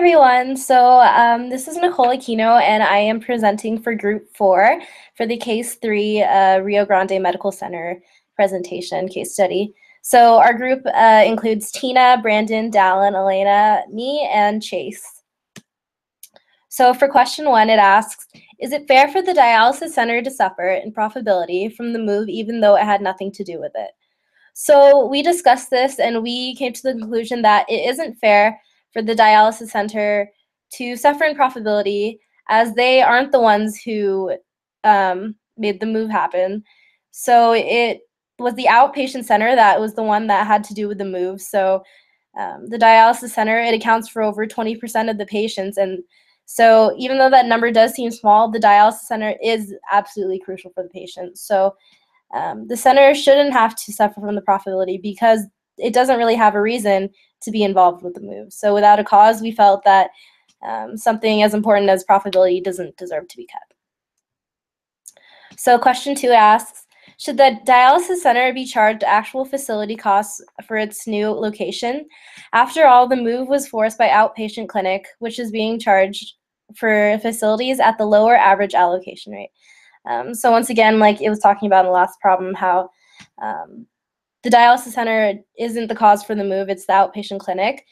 Everyone. This is Nicole Aquino, and I am presenting for Group 4 for the Case 3 Rio Grande Medical Center presentation case study. So our group includes Tina, Brandon, Dallin, Elena, me, and Chase. So for question 1, it asks, is it fair for the dialysis center to suffer in profitability from the move even though it had nothing to do with it? So we discussed this and we came to the conclusion that it isn't fair for the dialysis center to suffer in profitability as they aren't the ones who made the move happen. So it was the outpatient center that was the one that had to do with the move. So the dialysis center, it accounts for over 20% of the patients. And so even though that number does seem small, the dialysis center is absolutely crucial for the patient. So the center shouldn't have to suffer from the profitability because it doesn't really have a reason to be involved with the move. So without a cause, we felt that something as important as profitability doesn't deserve to be cut. So question 2 asks, should the dialysis center be charged actual facility costs for its new location? After all, the move was forced by outpatient clinic, which is being charged for facilities at the lower average allocation rate. So once again, like it was talking about in the last problem, how the dialysis center isn't the cause for the move, it's the outpatient clinic.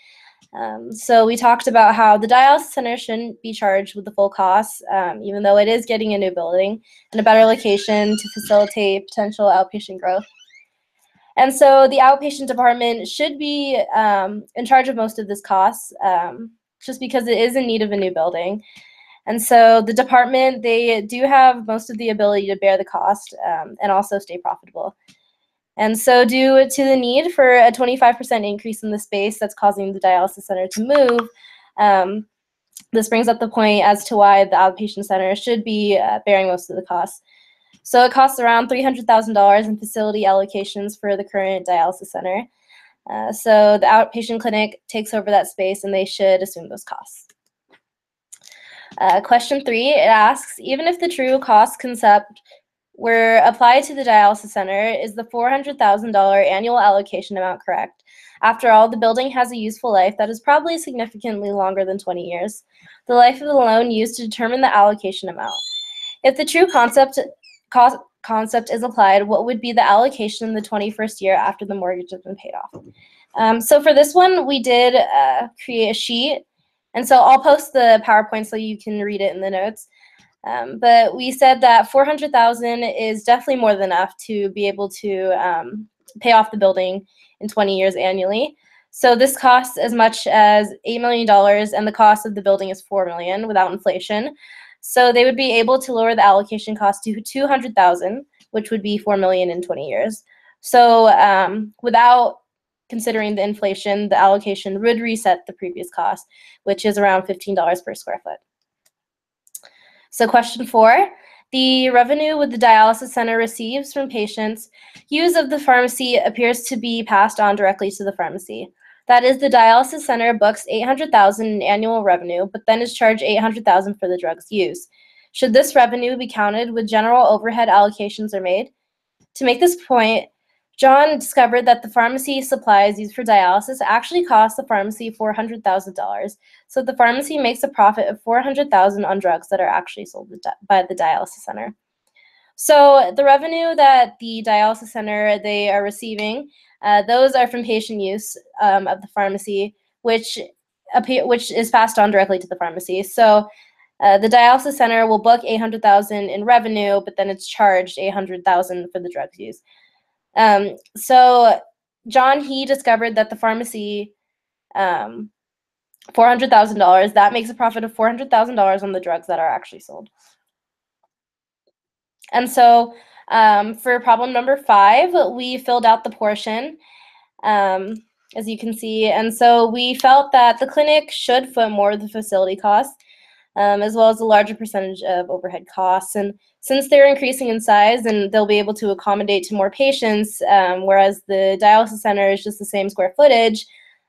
So we talked about how the dialysis center shouldn't be charged with the full cost, even though it is getting a new building and a better location to facilitate potential outpatient growth. And so the outpatient department should be in charge of most of this cost, just because it is in need of a new building. And so the department, they do have most of the ability to bear the cost and also stay profitable. And so due to the need for a 25% increase in the space that's causing the dialysis center to move, this brings up the point as to why the outpatient center should be bearing most of the costs. So it costs around $300,000 in facility allocations for the current dialysis center. So the outpatient clinic takes over that space and they should assume those costs. Question 3, it asks, even if the true cost concept were applied to the dialysis center, is the $400,000 annual allocation amount correct? After all, the building has a useful life that is probably significantly longer than 20 years, the life of the loan used to determine the allocation amount. If the true concept is applied, what would be the allocation in the 21st year after the mortgage has been paid off? So for this one, we did create a sheet. And so I'll post the PowerPoint so you can read it in the notes. But we said that $400,000 is definitely more than enough to be able to pay off the building in 20 years annually. So this costs as much as $8 million, and the cost of the building is $4 million without inflation. So they would be able to lower the allocation cost to $200,000, which would be $4 million in 20 years. So without considering the inflation, the allocation would reset the previous cost, which is around $15 per square foot. So question 4, the revenue with the dialysis center receives from patients' use of the pharmacy appears to be passed on directly to the pharmacy. That is, the dialysis center books $800,000 in annual revenue, but then is charged $800,000 for the drug's use. Should this revenue be counted when general overhead allocations are made? To make this point, John discovered that the pharmacy supplies used for dialysis actually cost the pharmacy $400,000. So the pharmacy makes a profit of $400,000 on drugs that are actually sold by the dialysis center. So the revenue that the dialysis center they are receiving, those are from patient use of the pharmacy, which is passed on directly to the pharmacy. So the dialysis center will book $800,000 in revenue, but then it's charged $800,000 for the drugs used. So John, he discovered that the pharmacy, $400,000, that makes a profit of $400,000 on the drugs that are actually sold. And so for problem number 5, we filled out the portion, as you can see. And so we felt that the clinic should foot more of the facility costs, as well as a larger percentage of overhead costs. And since they're increasing in size and they'll be able to accommodate to more patients, whereas the dialysis center is just the same square footage,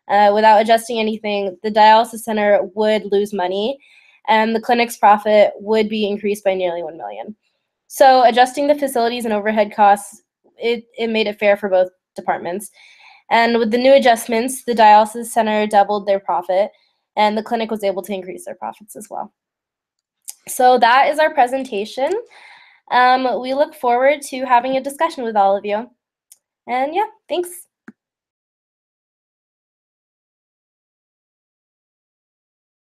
without adjusting anything, the dialysis center would lose money and the clinic's profit would be increased by nearly $1 million. So adjusting the facilities and overhead costs, it made it fair for both departments. And with the new adjustments, the dialysis center doubled their profit. and the clinic was able to increase their profits as well. So that is our presentation. We look forward to having a discussion with all of you. And yeah, thanks.